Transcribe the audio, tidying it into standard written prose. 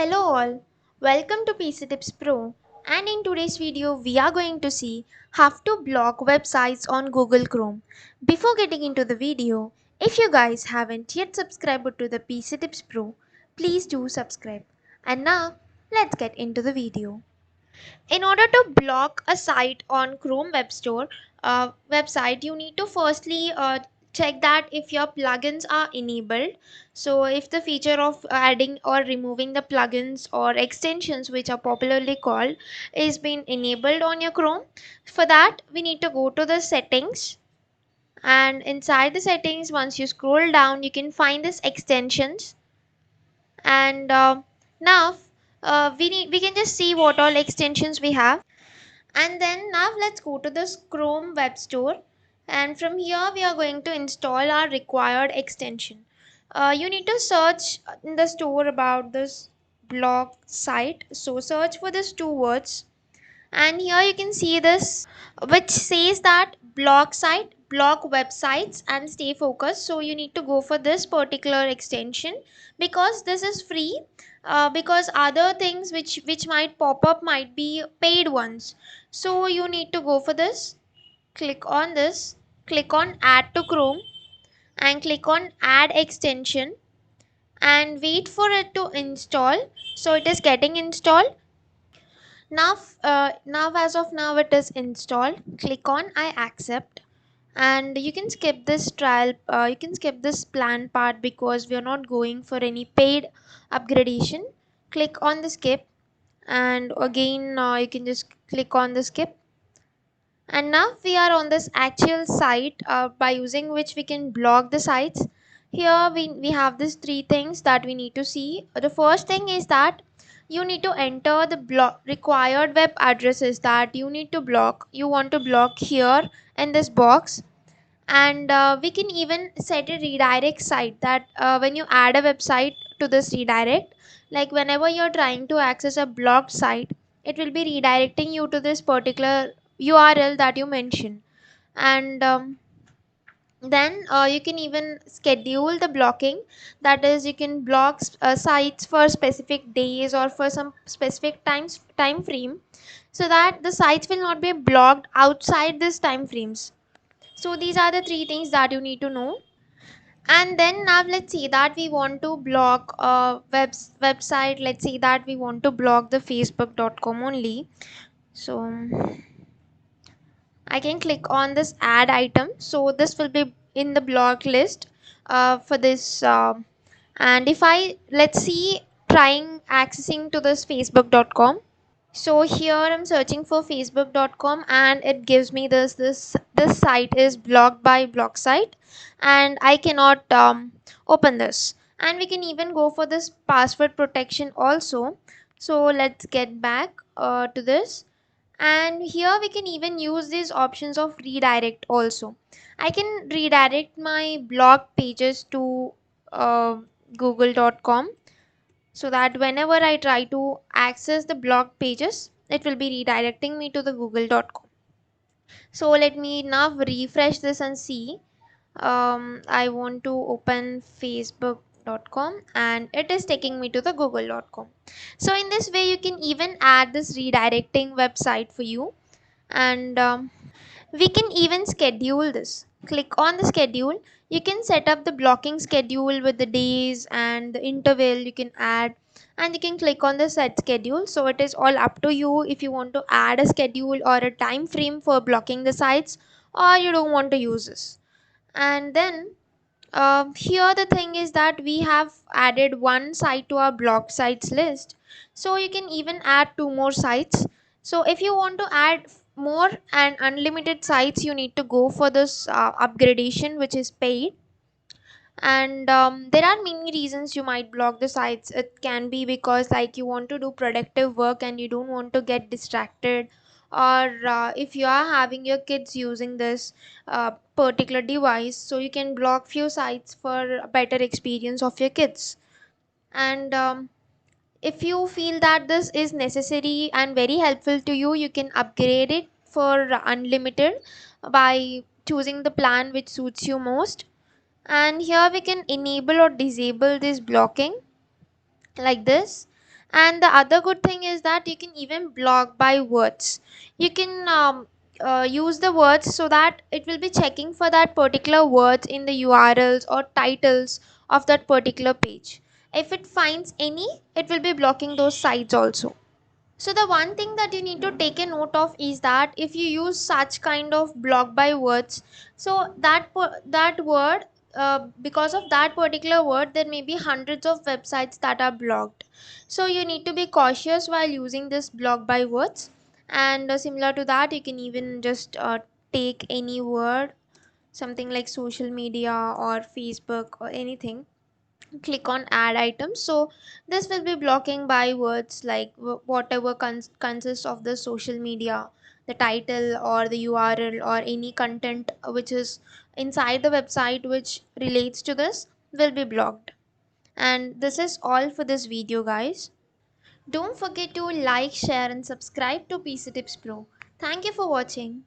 Hello all, welcome to PC Tips Pro, and in today's video we are going to see how to block websites on Google Chrome. Before getting into the video, if you guys haven't yet subscribed to the PC Tips Pro, please do subscribe. And now let's get into the video. In order to block a site on Chrome Web Store website, you need to firstly check that if your plugins are enabled. So if the feature of adding or removing the plugins or extensions, which are popularly called, is being enabled on your Chrome, for that we need to go to the settings, and inside the settings, once you scroll down, you can find this extensions. And now we can just see what all extensions we have. And then now let's go to this Chrome Web Store, and from here we are going to install our required extension. You need to search in the store about this blog site, so search for these two words, and here you can see this which says that blog site, blog websites, and stay focused. So you need to go for this particular extension because this is free, because other things which might pop up might be paid ones. So you need to go for this, click on this, click on add to Chrome, and click on add extension, and wait for it to install. So it is getting installed now. Now as of now it is installed. Click on I accept, and you can skip this trial, you can skip this plan part because we are not going for any paid upgradation. Click on the skip, and again you can just click on the skip. And now we are on this actual site, by using which we can block the sites. Here we have these three things that we need to see. The first thing is that you need to enter the required web addresses that you need to block, you want to block here in this box. And we can even set a redirect site that when you add a website to this redirect, like whenever you're trying to access a blocked site, it will be redirecting you to this particular URL that you mentioned. And then you can even schedule the blocking, that is you can block sites for specific days or for some specific time frame, so that the sites will not be blocked outside this time frames. So these are the three things that you need to know. And then now let's see that we want to block a website. Let's say that we want to block the facebook.com only. So I can click on this add item, so this will be in the block list for this. And if I, let's see, trying accessing to this facebook.com. So here I'm searching for facebook.com, and it gives me this site is blocked by block site, and I cannot open this. And we can even go for this password protection also. So let's get back to this, and here we can even use these options of redirect also. I can redirect my blog pages to uh, google.com, so that whenever I try to access the blog pages, it will be redirecting me to the google.com. So let me now refresh this and see. I want to open facebook.com, and it is taking me to the google.com. So in this way you can even add this redirecting website for you. And we can even schedule this. Click on the schedule. You can set up the blocking schedule with the days and the interval you can add, and you can click on the set schedule. So it is all up to you if you want to add a schedule or a time frame for blocking the sites, or you don't want to use this. And then here the thing is that we have added one site to our block sites list, so you can even add two more sites. So if you want to add more and unlimited sites, you need to go for this upgradation which is paid. And there are many reasons you might block the sites. It can be because like you want to do productive work and you don't want to get distracted, or if you are having your kids using this particular device, so you can block few sites for a better experience of your kids. And if you feel that this is necessary and very helpful to you, you can upgrade it for unlimited by choosing the plan which suits you most. And here we can enable or disable this blocking like this. And the other good thing is that you can even block by words. You can use the words so that it will be checking for that particular words in the URLs or titles of that particular page. If it finds any, it will be blocking those sites also. So the one thing that you need to take a note of is that if you use such kind of block by words, so that word, because of that particular word, there may be hundreds of websites that are blocked. So you need to be cautious while using this block by words. And similar to that, you can even just take any word, something like social media or Facebook or anything, click on add items. So this will be blocking by words like whatever consists of the social media, the title or the URL or any content which is inside the website which relates to this will be blocked. And this is all for this video, guys. Don't forget to like, share and subscribe to PC Tips Pro. Thank you for watching.